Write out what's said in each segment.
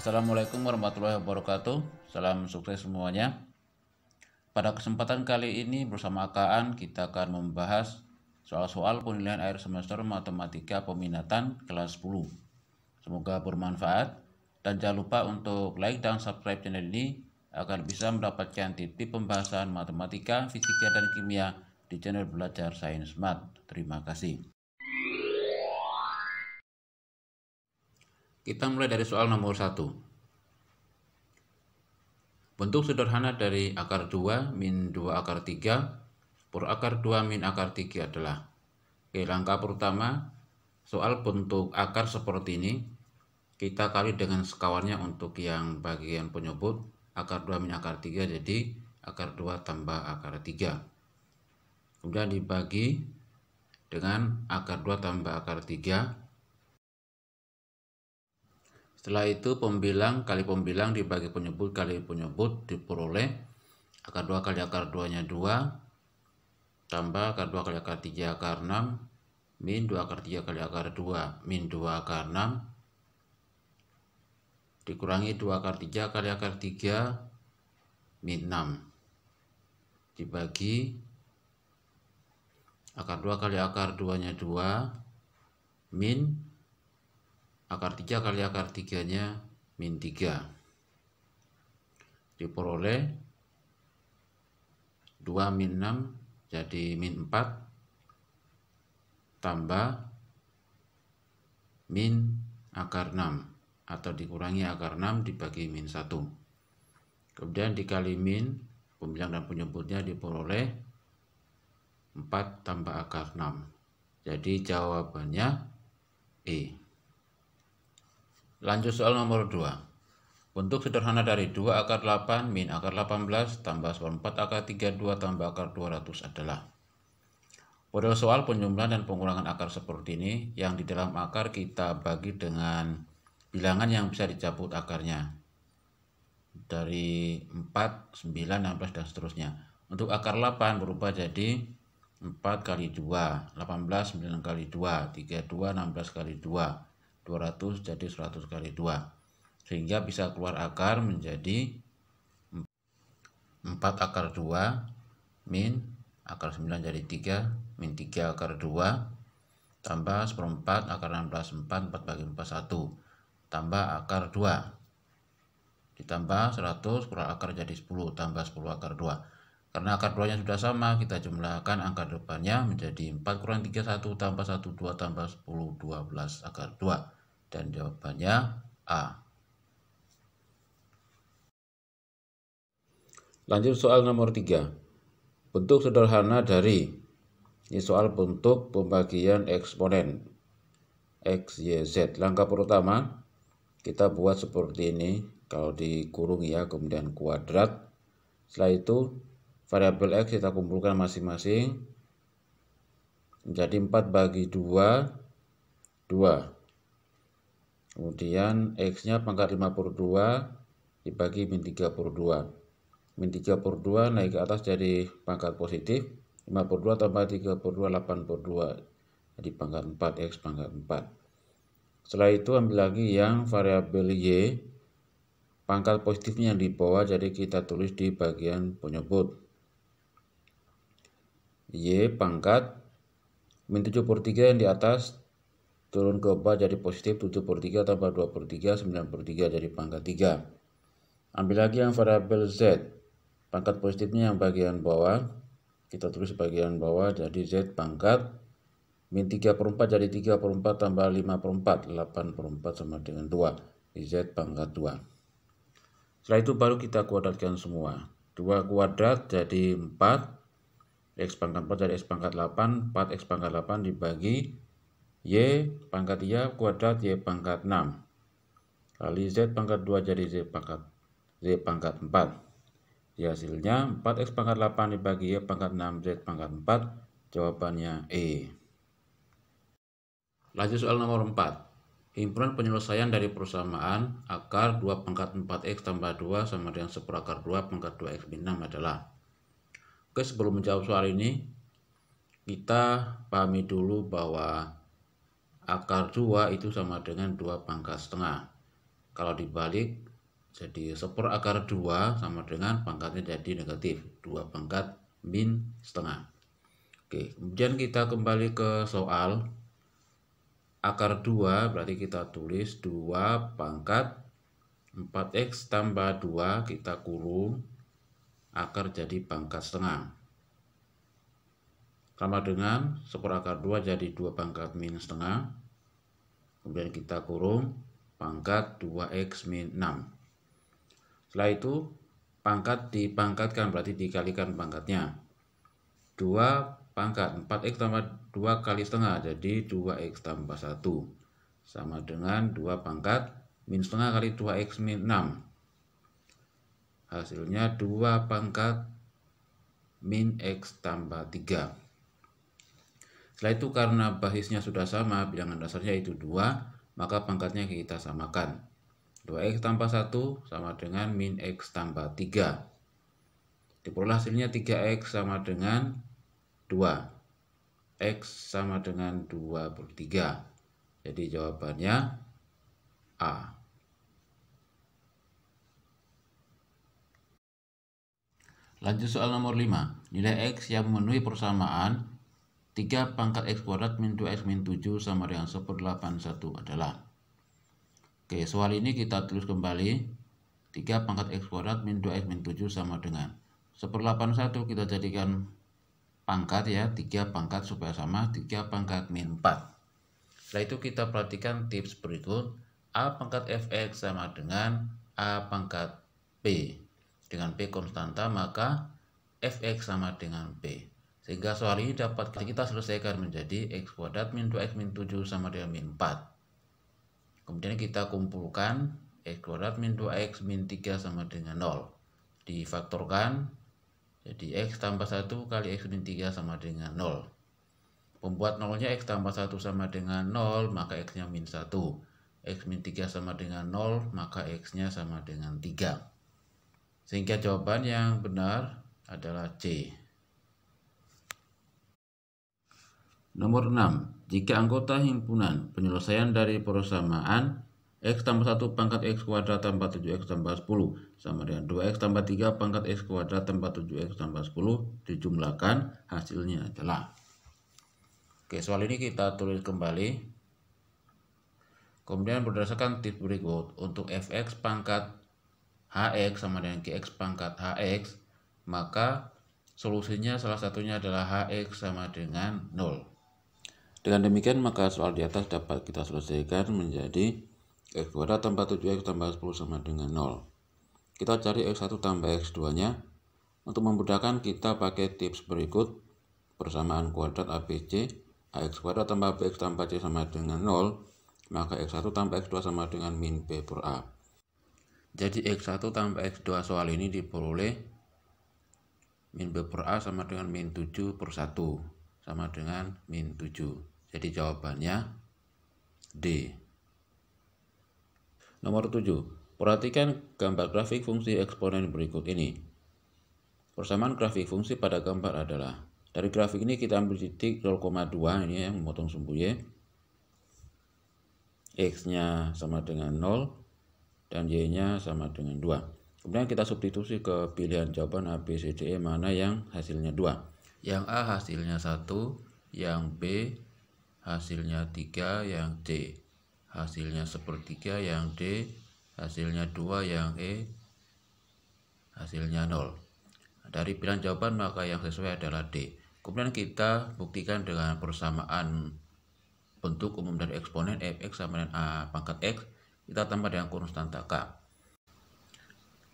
Assalamualaikum warahmatullahi wabarakatuh. Salam sukses semuanya. Pada kesempatan kali ini bersama Kaan kita akan membahas soal-soal penilaian akhir semester matematika peminatan kelas 10. Semoga bermanfaat dan jangan lupa untuk like dan subscribe channel ini agar bisa mendapatkan tips pembahasan matematika, fisika, dan kimia di channel Belajar Sains Mat. Terima kasih. Kita mulai dari soal nomor 1. Bentuk sederhana dari akar 2 min 2 akar 3 per akar 2 min akar 3 adalah. Langkah pertama, soal bentuk akar seperti ini, kita kali dengan sekawannya untuk yang bagian penyebut, akar 2 min akar 3, jadi akar 2 tambah akar 3. Kemudian dibagi dengan akar 2 tambah akar 3. Setelah itu pembilang kali pembilang dibagi penyebut kali penyebut diperoleh akar 2 kali akar 2-nya 2 tambah akar 2 kali akar 3 akar 6 min 2 akar 3 kali akar 2 min 2 akar 6 dikurangi 2 akar 3 kali akar 3 min 6 dibagi akar 2 kali akar 2-nya 2 min akar 3 kali akar 3-nya min 3 diperoleh 2 min 6 jadi min 4 tambah min akar 6 atau dikurangi akar 6 dibagi min 1. Kemudian dikali min pembilang dan penyebutnya diperoleh 4 tambah akar 6. Jadi jawabannya E. Lanjut soal nomor 2. Bentuk sederhana dari 2 akar 8 min akar 18 tambah 4 akar 32 tambah akar 200 adalah. Pada soal penjumlahan dan pengurangan akar seperti ini, yang di dalam akar kita bagi dengan bilangan yang bisa dicabut akarnya. Dari 4, 9, 16 dan seterusnya. Untuk akar 8 berubah jadi 4 kali 2, 18, 9 kali 2, 32, 16 kali 2. 200 jadi 100 kali 2 sehingga bisa keluar akar menjadi 4 akar 2 min akar 9 jadi 3 min 3 akar 2 tambah seperempat akar 16 4 bagi 4 1 tambah akar 2 ditambah 100 kurang akar jadi 10 tambah 10 akar 2. Karena akar 2 nya sudah sama, kita jumlahkan angka depannya menjadi 4 kurang 3 1 tambah 1 2 tambah 10 12 akar 2 dan jawabannya A. Lanjut soal nomor 3. Bentuk sederhana dari, ini soal bentuk pembagian eksponen X, Y, Z. Langkah pertama kita buat seperti ini, kalau dikurung ya, kemudian kuadrat. Setelah itu variabel X kita kumpulkan masing-masing menjadi 4 bagi 2 2. Kemudian X nya pangkat 5 per 2 dibagi min 3 per 2. Min 3 per 2 naik ke atas jadi pangkat positif, 5 per 2 tambah 3 per 2 8 per 2 jadi pangkat 4 X pangkat 4. Setelah itu ambil lagi yang variabel Y, pangkat positifnya yang di bawah, jadi kita tulis di bagian penyebut. Y pangkat min 7 per 3 yang di atas turun ke bawah jadi positif, 7 per 3 tambah 2 per 3 9 per 3 jadi pangkat 3. Ambil lagi yang variabel Z, pangkat positifnya yang bagian bawah, kita tulis bagian bawah jadi Z pangkat min 3 per 4 jadi 3 per 4 tambah 5 per 4 8 per 4 sama dengan 2 di Z pangkat 2. Setelah itu baru kita kuadratkan semua. 2 kuadrat jadi 4, X pangkat 4 jadi X pangkat 8, 4X pangkat 8 dibagi Y pangkat 3 kuadrat Y pangkat 6 kali Z pangkat 2 jadi Z pangkat 4. Di hasilnya 4X pangkat 8 dibagi Y pangkat 6 Z pangkat 4, jawabannya E. Lanjut soal nomor 4. Himpunan penyelesaian dari persamaan akar 2 pangkat 4X tambah 2 sama dengan 1 akar 2 pangkat 2X min 6 adalah. Oke, sebelum menjawab soal ini kita pahami dulu bahwa akar 2 itu sama dengan 2 pangkat setengah. Kalau dibalik jadi 1/2 sama dengan pangkatnya jadi negatif 2 pangkat min setengah. Oke, kemudian kita kembali ke soal. Akar 2 berarti kita tulis 2 pangkat 4x tambah 2 kita kurung akar jadi pangkat setengah. Sama dengan 1/2 jadi 2 pangkat min setengah. Kemudian kita kurung pangkat 2x min 6. Setelah itu pangkat dipangkatkan berarti dikalikan pangkatnya. 2 pangkat 4x tambah 2 kali setengah jadi 2x tambah 1 sama dengan 2 pangkat min setengah kali 2x min 6. Hasilnya 2 pangkat min x tambah 3. Setelah itu karena basisnya sudah sama, bilangan dasarnya itu 2, maka pangkatnya kita samakan. 2x tambah 1 sama dengan min x tambah 3. Diperoleh hasilnya 3x sama dengan 2. X sama dengan 2/3. Jadi jawabannya A. Lanjut soal nomor 5. Nilai X yang memenuhi persamaan 3 pangkat X kuadrat min 2X min 7 sama dengan 1/81 adalah. Oke, soal ini kita tulis kembali. 3 pangkat X kuadrat min 2X min 7 sama dengan 1/81 kita jadikan pangkat ya, 3 pangkat supaya sama 3 pangkat min 4. Setelah itu kita perhatikan tips berikut. A pangkat fx sama dengan A pangkat p. Dengan p konstanta maka fx sama dengan p. Sehingga soal ini dapat kita selesaikan menjadi x kuadrat min 2x min 7 sama dengan min 4. Kemudian kita kumpulkan x kuadrat min 2x min 3 sama dengan 0. Difaktorkan. Jadi x tambah 1 kali x min 3 sama dengan 0. Pembuat nolnya x tambah 1 sama dengan 0, maka x-nya min 1. X min 3 sama dengan 0, maka x-nya sama dengan 3. Sehingga jawaban yang benar adalah C. Nomor 6. Jika anggota himpunan penyelesaian dari persamaan x tambah 1 pangkat x kuadrat tambah 7x tambah 10 sama dengan 2x tambah 3 pangkat x kuadrat tambah 7x tambah 10 dijumlahkan, hasilnya adalah. Oke, soal ini kita tulis kembali. Kemudian berdasarkan tips berikut, untuk fx pangkat hx sama dengan gx pangkat hx, maka solusinya salah satunya adalah hx sama dengan 0. Dengan demikian maka soal di atas dapat kita selesaikan menjadi x kuadrat tambah 7x tambah 10 sama dengan 0. Kita cari x1 tambah x2 nya. Untuk memudahkan kita pakai tips berikut. Persamaan kuadrat ABC, ax kuadrat tambah bx tambah c sama dengan 0, maka x1 tambah x2 sama dengan min b per a. Jadi x1 tambah x2 soal ini diperoleh min b per a sama dengan min 7/1 sama dengan min 7. Jadi jawabannya D. Nomor 7. Perhatikan gambar grafik fungsi eksponen berikut ini. Persamaan grafik fungsi pada gambar adalah, dari grafik ini kita ambil titik 0,2 ini yang memotong sumbu Y. X-nya sama dengan 0 dan Y-nya sama dengan 2. Kemudian kita substitusi ke pilihan jawaban A, B, C, D, E mana yang hasilnya 2. Yang A hasilnya 1, yang B hasilnya 3, yang C hasilnya 1/3, yang D hasilnya 2, yang E hasilnya 0. Dari pilihan jawaban maka yang sesuai adalah D. Kemudian kita buktikan dengan persamaan bentuk umum dari eksponen fx sama dengan A pangkat X, kita tambah dengan konstanta K.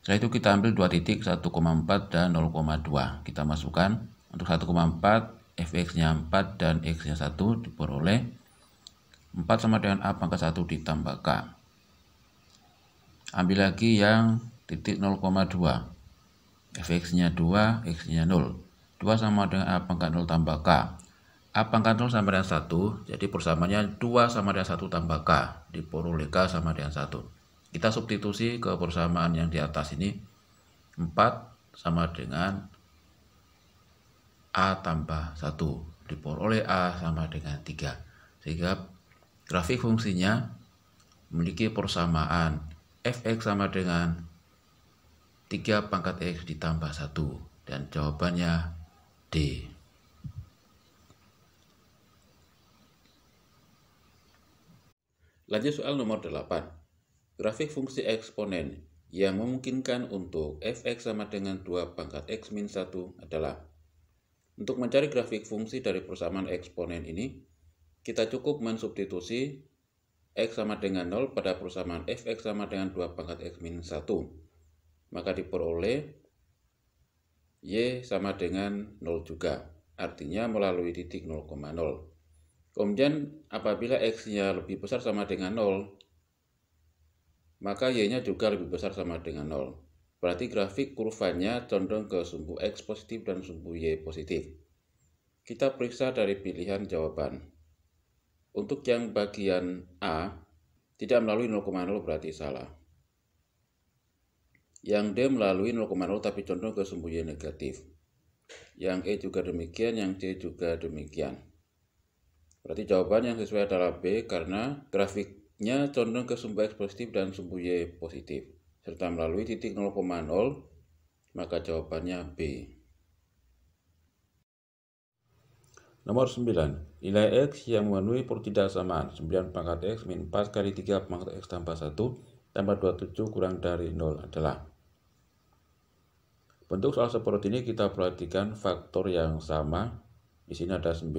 Setelah itu kita ambil dua titik 1,4 dan 0,2. Kita masukkan untuk 1,4 fx-nya 4 dan x-nya 1 diperoleh 4 sama dengan A pangkat 1 ditambah K. Ambil lagi yang titik 0,2. Fx-nya 2, x-nya 0. 2 sama dengan A pangkat 0 tambah K. A pangkat 0 sama dengan 1, jadi persamaannya 2 sama dengan 1 tambah K. Diperoleh K sama dengan 1. Kita substitusi ke persamaan yang di atas ini. 4 sama dengan A tambah 1. Diperoleh A sama dengan 3. Sehingga grafik fungsinya memiliki persamaan fx sama dengan 3 pangkat x ditambah 1, dan jawabannya D. Lanjut soal nomor 8. Grafik fungsi eksponen yang memungkinkan untuk fx sama dengan 2 pangkat x min 1 adalah. Untuk mencari grafik fungsi dari persamaan eksponen ini, kita cukup mensubstitusi x sama dengan 0 pada persamaan fx sama dengan 2 pangkat x min 1. Maka diperoleh y sama dengan 0 juga, artinya melalui titik 0,0. Kemudian apabila x-nya lebih besar sama dengan 0, maka y-nya juga lebih besar sama dengan 0. Berarti grafik kurvanya condong ke sumbu x positif dan sumbu y positif. Kita periksa dari pilihan jawaban. Untuk yang bagian A, tidak melalui 0,0 berarti salah. Yang D melalui 0,0 tapi condong ke sumbu y negatif. Yang E juga demikian, yang C juga demikian. Berarti jawaban yang sesuai adalah B karena grafiknya condong ke sumbu X positif dan sumbu Y positif, serta melalui titik 0,0, maka jawabannya B. Nomor 9. Nilai X yang memenuhi pertidaksamaan 9 pangkat X min 4 kali 3 pangkat X tambah 1 tambah 27 kurang dari 0 adalah. Bentuk soal seperti ini kita perhatikan faktor yang sama. Di sini ada 9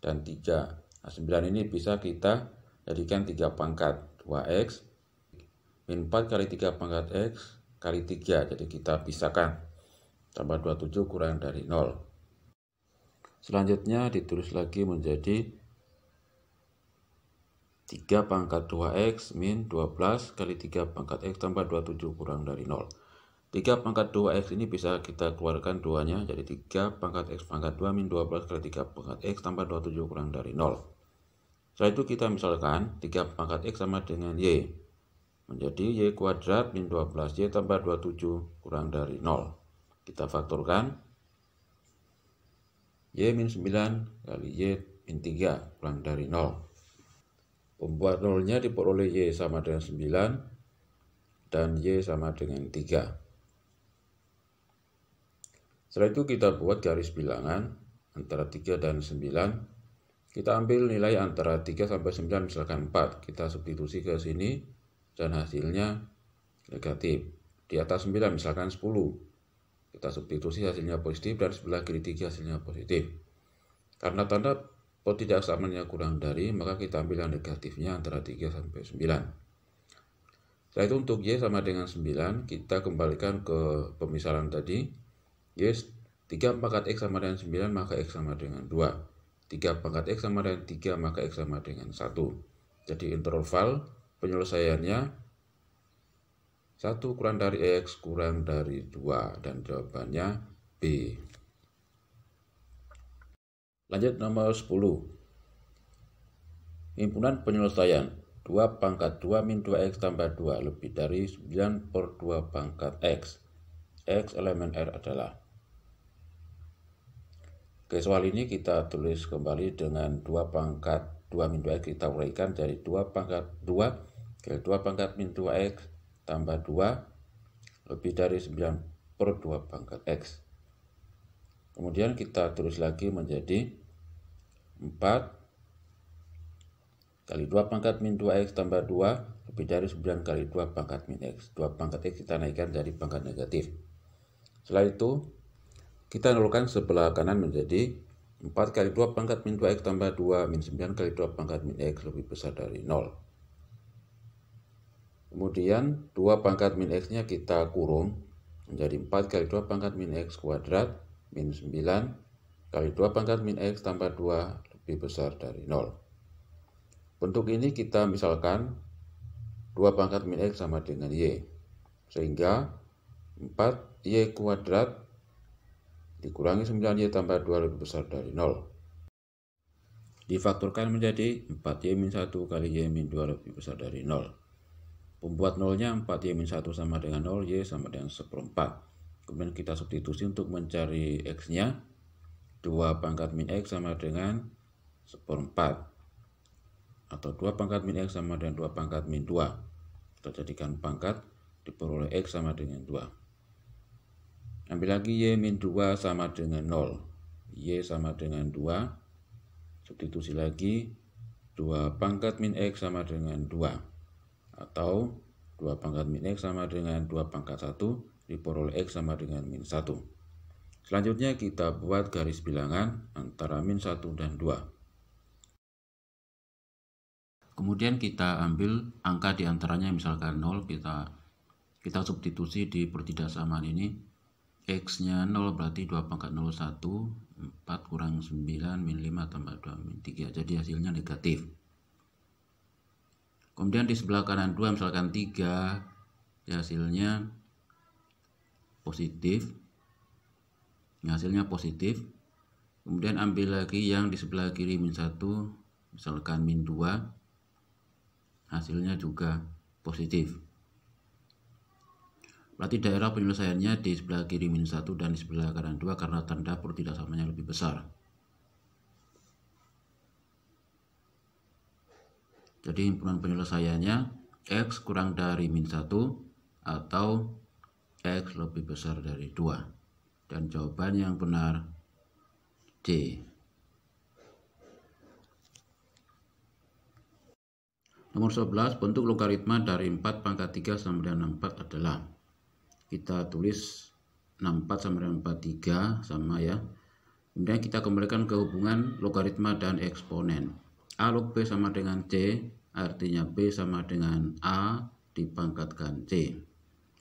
dan 3. Nah, 9 ini bisa kita jadikan 3 pangkat 2x min 4 kali 3 pangkat x kali 3. Jadi kita pisahkan. Tambah 27 kurang dari 0. Selanjutnya ditulis lagi menjadi 3 pangkat 2x min 12 kali 3 pangkat x tambah 27 kurang dari 0. 3 pangkat 2x ini bisa kita keluarkan 2-nya, jadi 3 pangkat x pangkat 2 min 12 kali 3 pangkat x tambah 27 kurang dari 0. Setelah itu kita misalkan 3 pangkat x sama dengan y, menjadi y kuadrat min 12y tambah 27 kurang dari 0. Kita faktorkan, y min 9 kali y min 3 kurang dari 0. Pembuat 0-nya diperoleh y sama dengan 9 dan y sama dengan 3. Setelah itu kita buat garis bilangan antara 3 dan 9. Kita ambil nilai antara 3 sampai 9, misalkan 4. Kita substitusi ke sini dan hasilnya negatif. Di atas 9 misalkan 10. Kita substitusi hasilnya positif dan sebelah kiri 3 hasilnya positif. Karena tanda pertidaksamaannya kurang dari, maka kita ambil yang negatifnya antara 3 sampai 9. Setelah itu untuk y sama dengan 9, kita kembalikan ke pemisalan tadi. Yes, 3 pangkat x sama dengan 9, maka x sama dengan 2. 3 pangkat x sama dengan 3, maka x sama dengan 1. Jadi interval penyelesaiannya 1 kurang dari x kurang dari 2, dan jawabannya B. Lanjut nomor 10. Himpunan penyelesaian 2 pangkat 2 min 2x tambah 2 lebih dari 9 per 2 pangkat x. X elemen R adalah. Oke, soal ini kita tulis kembali dengan 2 pangkat 2 min 2x kita uraikan jadi 2 pangkat 2 kali 2 pangkat min 2x tambah 2 lebih dari 9 per 2 pangkat x. Kemudian kita tulis lagi menjadi 4 kali 2 pangkat min 2x tambah 2 lebih dari 9 kali 2 pangkat min x. 2 pangkat x kita naikkan jadi pangkat negatif. Setelah itu kita nolkan sebelah kanan menjadi 4 kali 2 pangkat min 2x tambah 2 min 9 kali 2 pangkat min x lebih besar dari 0. Kemudian 2 pangkat min x-nya kita kurung menjadi 4 kali 2 pangkat min x kuadrat min 9 kali 2 pangkat min x tambah 2 lebih besar dari 0. Bentuk ini kita misalkan 2 pangkat min x sama dengan y. Sehingga 4y kuadrat dikurangi 9y tambah 2 lebih besar dari 0. Difaktorkan menjadi 4y min 1 kali y min 2 lebih besar dari 0. Pembuat 0-nya 4y min 1 sama dengan 0, y sama dengan 1/4. Kemudian kita substitusi untuk mencari x-nya. 2 pangkat min x sama dengan 1/4. Atau 2 pangkat min x sama dengan 2 pangkat min 2. Kita jadikan pangkat, diperoleh X sama dengan 2. Ambil lagi Y min 2 sama dengan 0. Y sama dengan 2. Substitusi lagi, 2 pangkat min X sama dengan 2. Atau 2 pangkat min X sama dengan 2 pangkat 1, diperoleh X sama dengan min 1. Selanjutnya kita buat garis bilangan antara min 1 dan 2. Kemudian kita ambil angka di antaranya, misalkan 0, kita substitusi di pertidaksamaan ini. X-nya 0 berarti 2 pangkat 0, 1, 4 kurang 9, min 5 tambah 2, min 3. Jadi hasilnya negatif. Kemudian di sebelah kanan 2, misalkan 3, hasilnya positif. Hasilnya positif. Kemudian ambil lagi yang di sebelah kiri min 1, misalkan min 2. Hasilnya juga positif. Berarti daerah penyelesaiannya di sebelah kiri min 1 dan di sebelah kanan 2 karena tanda pertidaksamanya lebih besar. Jadi himpunan penyelesaiannya X kurang dari min 1 atau X lebih besar dari 2. Dan jawaban yang benar D. Nomor 11, bentuk logaritma dari 4 pangkat 3 sama dengan 64 adalah, kita tulis 64 sama dengan 43 sama ya. Kemudian kita kembalikan ke hubungan logaritma dan eksponen. A log B sama dengan C, artinya B sama dengan A dipangkatkan C.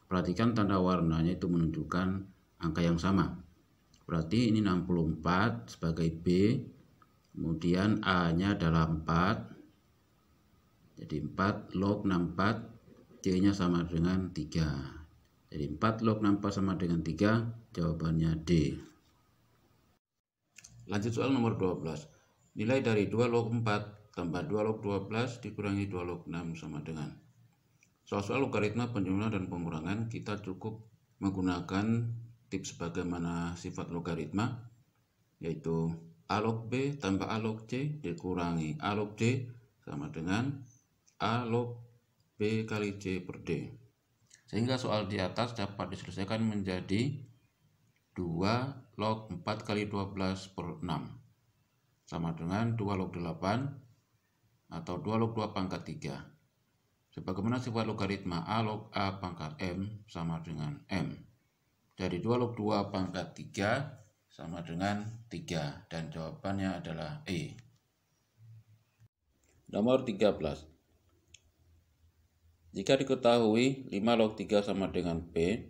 Perhatikan tanda warnanya itu menunjukkan angka yang sama. Berarti ini 64 sebagai B, kemudian A-nya adalah 4. Jadi 4 log 64, C-nya sama dengan 3. Jadi 4 log 64 sama dengan 3, jawabannya D. Lanjut soal nomor 12. Nilai dari 2 log 4 tambah 2 log 12 dikurangi 2 log 6 sama dengan. Soal-soal logaritma penjumlahan dan pengurangan, kita cukup menggunakan tips bagaimana sifat logaritma, yaitu A log B tambah A log C dikurangi A log D sama dengan A log B kali C per D. Sehingga soal di atas dapat diselesaikan menjadi 2 log 4 kali 12 per 6 sama dengan 2 log 8 atau 2 log 2 pangkat 3. Sebagaimana sifat logaritma A log A pangkat M sama dengan M. Jadi 2 log 2 pangkat 3 sama dengan 3 dan jawabannya adalah E. Nomor 13. Jika diketahui 5 log 3 sama dengan P,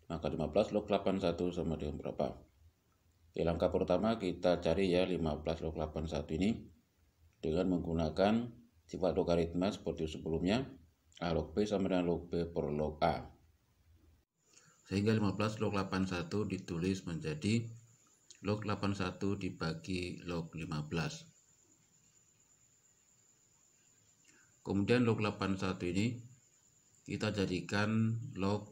maka 15 log 81 sama dengan berapa? Di langkah pertama kita cari ya 15 log 81 ini dengan menggunakan sifat logaritma seperti sebelumnya. A log B sama dengan log B per log A. Sehingga 15 log 81 ditulis menjadi log 81 dibagi log 15. Kemudian log 81 ini kita jadikan log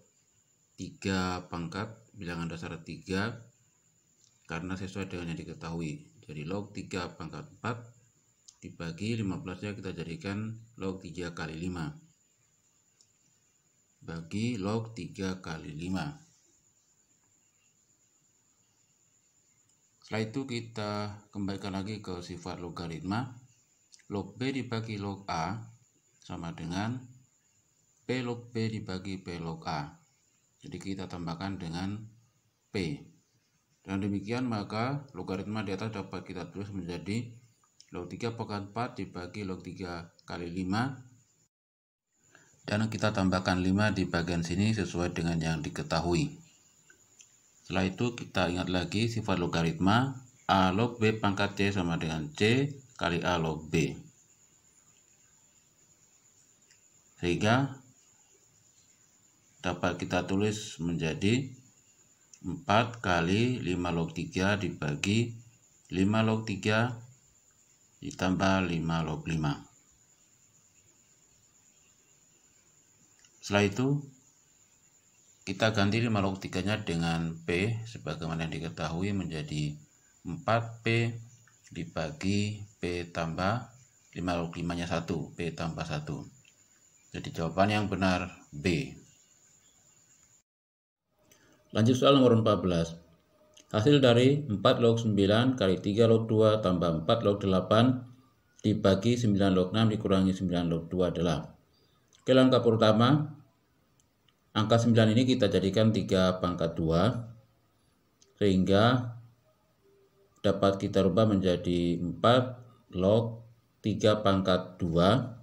3 pangkat bilangan dasar 3 karena sesuai dengan yang diketahui. Jadi log 3 pangkat 4 dibagi 15-nya kita jadikan log 3 kali 5 bagi log 3 kali 5. Setelah itu kita kembalikan lagi ke sifat logaritma. Log B dibagi log A sama dengan P log B dibagi P log A. Jadi kita tambahkan dengan P. Dan demikian maka logaritma di atas dapat kita tulis menjadi log 3 pangkat 4 dibagi log 3 kali 5. Dan kita tambahkan 5 di bagian sini sesuai dengan yang diketahui. Setelah itu kita ingat lagi sifat logaritma A log B pangkat C sama dengan C kali A log B. Sehingga dapat kita tulis menjadi 4 kali 5 log 3 dibagi 5 log 3 ditambah 5 log 5. Setelah itu kita ganti 5 log 3 nya dengan P sebagaimana yang diketahui menjadi 4P dibagi P tambah 5 log 5 nya 1, P tambah 1. Jadi jawaban yang benar B. Lanjut soal nomor 14. Hasil dari 4 log 9 kali 3 log 2 tambah 4 log 8 dibagi 9 log 6 dikurangi 9 log 2 adalah. Oke, langkah pertama, angka 9 ini kita jadikan 3 pangkat 2, sehingga dapat kita rubah menjadi 4 log 3 pangkat 2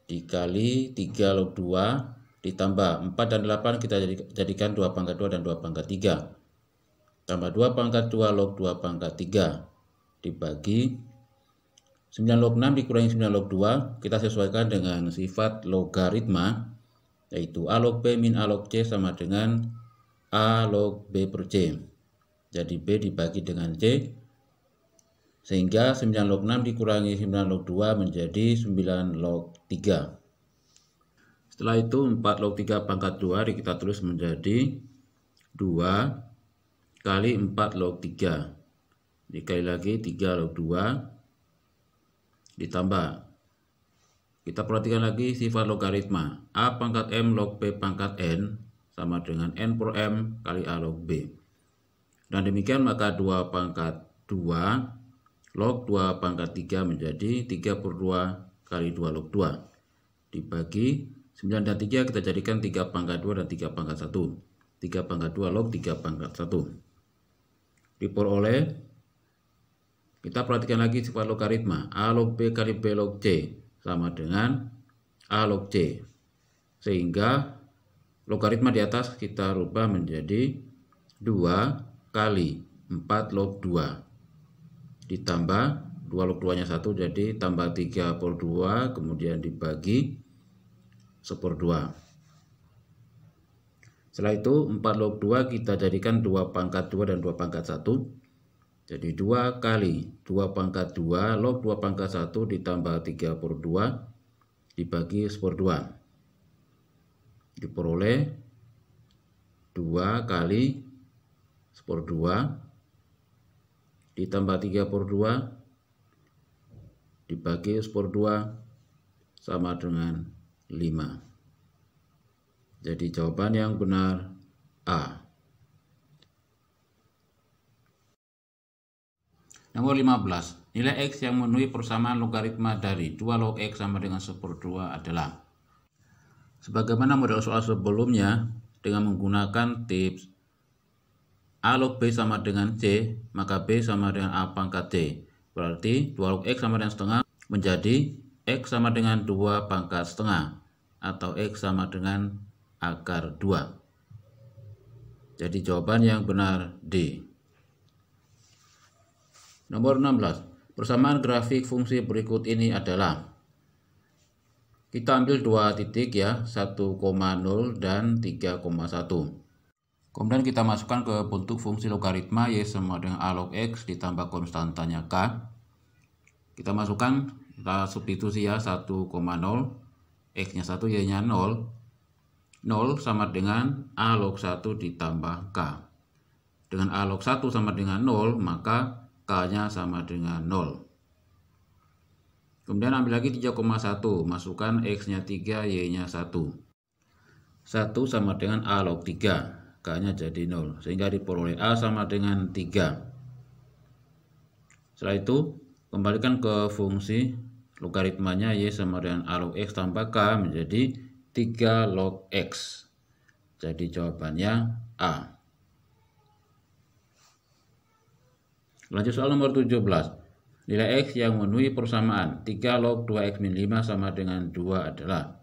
dikali 3 log 2 ditambah 4 dan 8 kita jadikan 2 pangkat 2 dan 2 pangkat 3. Tambah 2 pangkat 2 log 2 pangkat 3 dibagi 9 log 6 dikurangi 9 log 2. Kita sesuaikan dengan sifat logaritma, yaitu A log B min A log C sama dengan A log B per C. Jadi B dibagi dengan C, sehingga 9 log 6 dikurangi 9 log 2 menjadi 9 log 3. Setelah itu 4 log 3 pangkat 2 kita tulis menjadi 2 kali 4 log 3 dikali lagi 3 log 2 ditambah, kita perhatikan lagi sifat logaritma, A pangkat M log B pangkat N sama dengan N per M kali A log B. Dan demikian maka 2 pangkat 2 log 2 pangkat 3 menjadi 3 per 2 kali 2 log 2 dibagi 9 dan 3 kita jadikan 3 pangkat 2 dan 3 pangkat 1. 3 pangkat 2 log 3 pangkat 1. Diperoleh, kita perhatikan lagi sifat logaritma, A log B kali B log C sama dengan A log C. Sehingga logaritma di atas kita rubah menjadi 2 kali 4 log 2 ditambah 2 log 2 nya 1, jadi tambah 3 per 2 kemudian dibagi 1/2. Setelah itu 4 log 2 kita jadikan 2 pangkat 2 dan 2 pangkat 1. Jadi 2 kali 2 pangkat 2 log 2 pangkat 1 ditambah 3 per 2 dibagi 1/2. Diperoleh 2 kali 1/2 ditambah 3 per 2 dibagi 1/2 sama dengan 5. Jadi jawaban yang benar A. Nomor 15. Nilai X yang memenuhi persamaan logaritma dari 2 log X sama dengan 1/2 adalah. Sebagaimana model soal sebelumnya, dengan menggunakan tips A log B sama dengan C, maka B sama dengan A pangkat C. Berarti 2 log X sama dengan setengah menjadi X sama dengan 2 pangkat setengah, atau X sama dengan akar 2. Jadi jawaban yang benar D. Nomor 16. Persamaan grafik fungsi berikut ini adalah. Kita ambil 2 titik ya, 1,0 dan 3,1. Kemudian kita masukkan ke bentuk fungsi logaritma Y sama dengan A log X ditambah konstantanya K. Kita masukkan, kita substitusi ya, 1,0, X-nya 1, Y-nya 0. 0 sama dengan A log 1 ditambah K. Dengan A log 1 sama dengan 0, maka K-nya sama dengan 0. Kemudian ambil lagi 3,1, masukkan X-nya 3, Y-nya 1. 1 sama dengan A log 3, K-nya jadi 0, sehingga diperoleh A sama dengan 3. Setelah itu, kembalikan ke fungsi logaritmanya Y sama dengan A log X tambah K menjadi 3 log X. Jadi jawabannya A. Lanjut soal nomor 17. Nilai X yang memenuhi persamaan 3 log 2X min 5 sama dengan 2 adalah.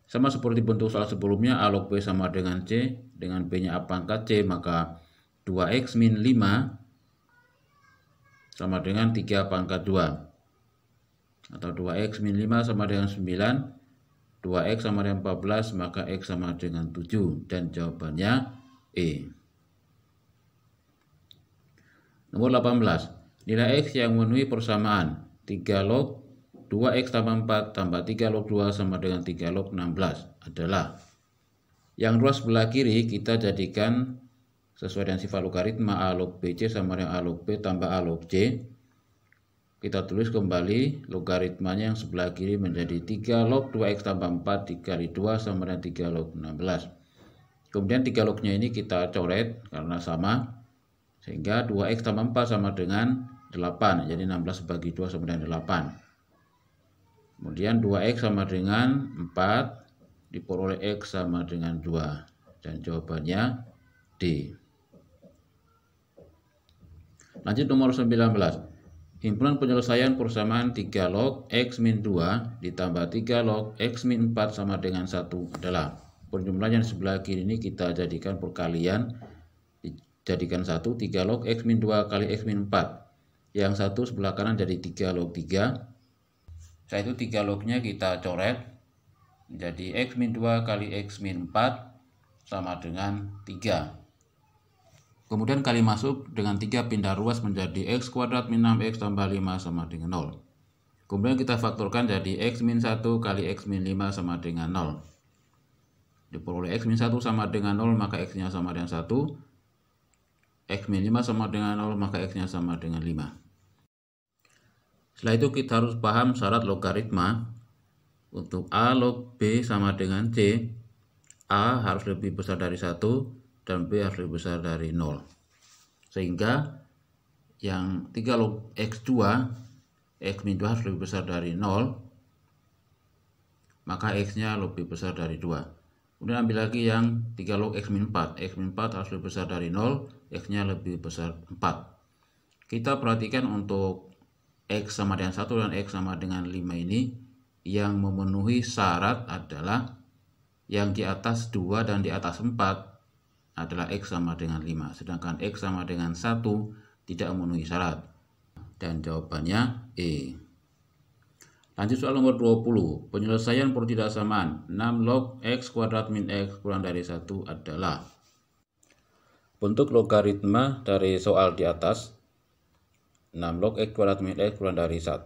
Sama seperti bentuk soal sebelumnya, A log B sama dengan C, dengan B-nya A pangkat C, maka 2X min 5 sama dengan 3 pangkat 2. Atau 2X min 5 sama dengan 9. 2X sama dengan 14, maka X sama dengan 7, dan jawabannya E. Nomor 18. Nilai X yang memenuhi persamaan 3 log 2X tambah 4 tambah 3 log 2 sama dengan 3 log 16 adalah. Yang ruas sebelah kiri kita jadikan sesuai dengan sifat logaritma A log BC sama dengan A log B tambah A log C. kita tulis kembali logaritmanya yang sebelah kiri menjadi 3 log 2x tambah 4 dikali 2 sama dengan 3 log 16. Kemudian 3 lognya ini kita coret karena sama, sehingga 2x tambah 4 sama dengan 8, jadi 16 bagi 2 sama dengan 8. Kemudian 2x sama dengan 4 diperoleh x sama dengan 2, dan jawabannya D. Lanjut nomor 19. Himpunan penyelesaian persamaan 3 log x min 2 ditambah 3 log x min 4 sama dengan 1 adalah. Penjumlahan yang sebelah kiri ini kita jadikan perkalian, dijadikan 1, 3 log x min 2 kali x min 4. Yang satu sebelah kanan jadi 3 log 3. Setelah itu 3 lognya kita coret menjadi x min 2 kali x min 4 sama dengan 3. Kemudian kali masuk dengan 3 pindah ruas menjadi x kuadrat min 6x tambah 5 sama dengan 0. Kemudian kita faktorkan jadi x min 1 kali x min 5 sama dengan 0. Diperoleh x min 1 sama dengan 0, maka x-nya sama dengan 1. X min 5 sama dengan 0, maka x-nya sama dengan 5. Setelah itu kita harus paham syarat logaritma. Untuk A log B sama dengan C, A harus lebih besar dari 1 dan B harus lebih besar dari 0. Sehingga yang 3 log x2, x min 2 harus lebih besar dari 0, maka x-nya lebih besar dari 2. Kemudian ambil lagi yang 3 log x min 4, x min 4 harus lebih besar dari 0, x-nya lebih besar 4. Kita perhatikan untuk x sama dengan 1 dan x sama dengan 5 ini, yang memenuhi syarat adalah yang di atas 2 dan di atas 4 adalah x sama dengan 5, sedangkan x sama dengan 1 tidak memenuhi syarat, dan jawabannya E. Lanjut soal nomor 20. Penyelesaian pertidaksamaan 6 log x kuadrat min x kurang dari 1 adalah. Bentuk logaritma dari soal di atas, 6 log x kuadrat min x kurang dari 1,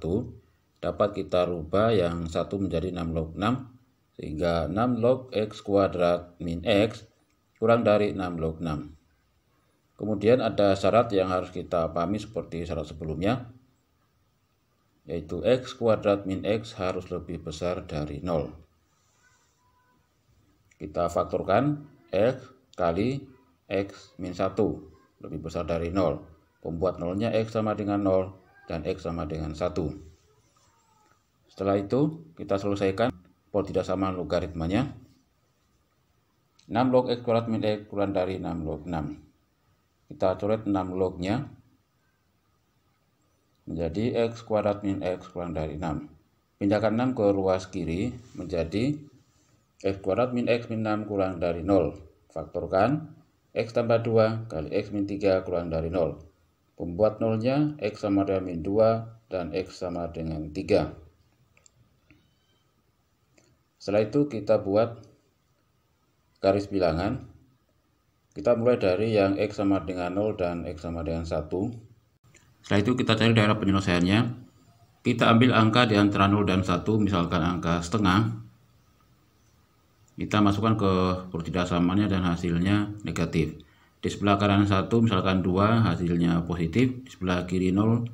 dapat kita rubah yang 1 menjadi 6 log 6, sehingga 6 log x kuadrat min x kurang dari 6 log 6. Kemudian ada syarat yang harus kita pahami seperti syarat sebelumnya, yaitu x kuadrat min x harus lebih besar dari 0. Kita faktorkan x kali x min 1 lebih besar dari 0. Pembuat 0-nya x sama dengan 0 dan x sama dengan 1. Setelah itu kita selesaikan pertidaksamaan logaritmanya. 6 log x kuadrat min x kurang dari 6 log 6. Kita coret 6 lognya menjadi x kuadrat min x kurang dari 6. Pindahkan 6 ke ruas kiri menjadi x kuadrat min x min 6 kurang dari 0. Faktorkan x tambah 2 kali x min 3 kurang dari 0. Pembuat 0-nya x sama dengan min 2 dan x sama dengan 3. Setelah itu kita buat garis bilangan. Kita mulai dari yang x sama dengan 0 dan x sama dengan 1. Setelah itu kita cari daerah penyelesaiannya. Kita ambil angka di antara 0 dan 1, misalkan angka setengah. Kita masukkan ke pertidaksamaannya dan hasilnya negatif. Di sebelah kanan 1, misalkan 2, hasilnya positif. Di sebelah kiri 0,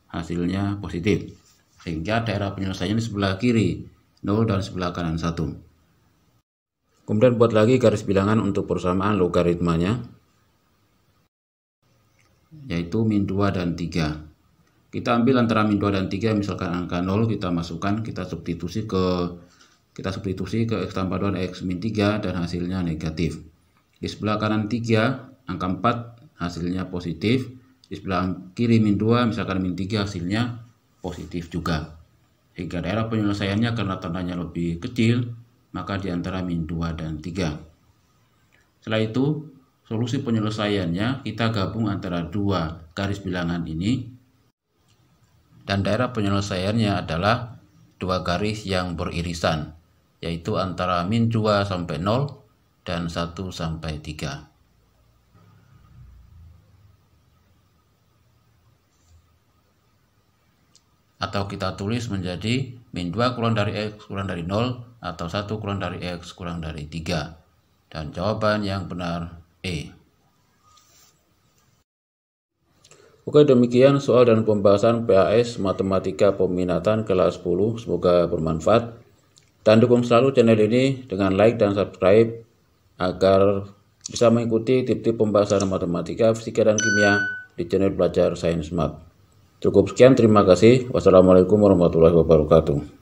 hasilnya positif. Sehingga daerah penyelesaiannya di sebelah kiri 0 dan sebelah kanan 1. Kemudian buat lagi garis bilangan untuk persamaan logaritmanya, yaitu min 2 dan 3. Kita ambil antara min 2 dan 3, misalkan angka 0 kita masukkan, kita substitusi ke x tambah 2 dan x min 3 dan hasilnya negatif. Di sebelah kanan 3, angka 4 hasilnya positif. Di sebelah kiri min 2, misalkan min 3 hasilnya positif juga. Sehingga daerah penyelesaiannya karena tandanya lebih kecil, maka di antara min 2 dan 3. Setelah itu, solusi penyelesaiannya kita gabung antara dua garis bilangan ini, dan daerah penyelesaiannya adalah dua garis yang beririsan, yaitu antara min 2 sampai 0 dan 1 sampai 3. Atau kita tulis menjadi min 2 kurang dari x kurang dari 0 atau 1 kurang dari x kurang dari 3. Dan jawaban yang benar E. Oke, demikian soal dan pembahasan PAS Matematika Peminatan kelas 10. Semoga bermanfaat. Dan dukung selalu channel ini dengan like dan subscribe agar bisa mengikuti tip-tip pembahasan matematika, fisika, dan kimia di channel Belajar Sains Mat. Cukup sekian, terima kasih. Wassalamualaikum warahmatullahi wabarakatuh.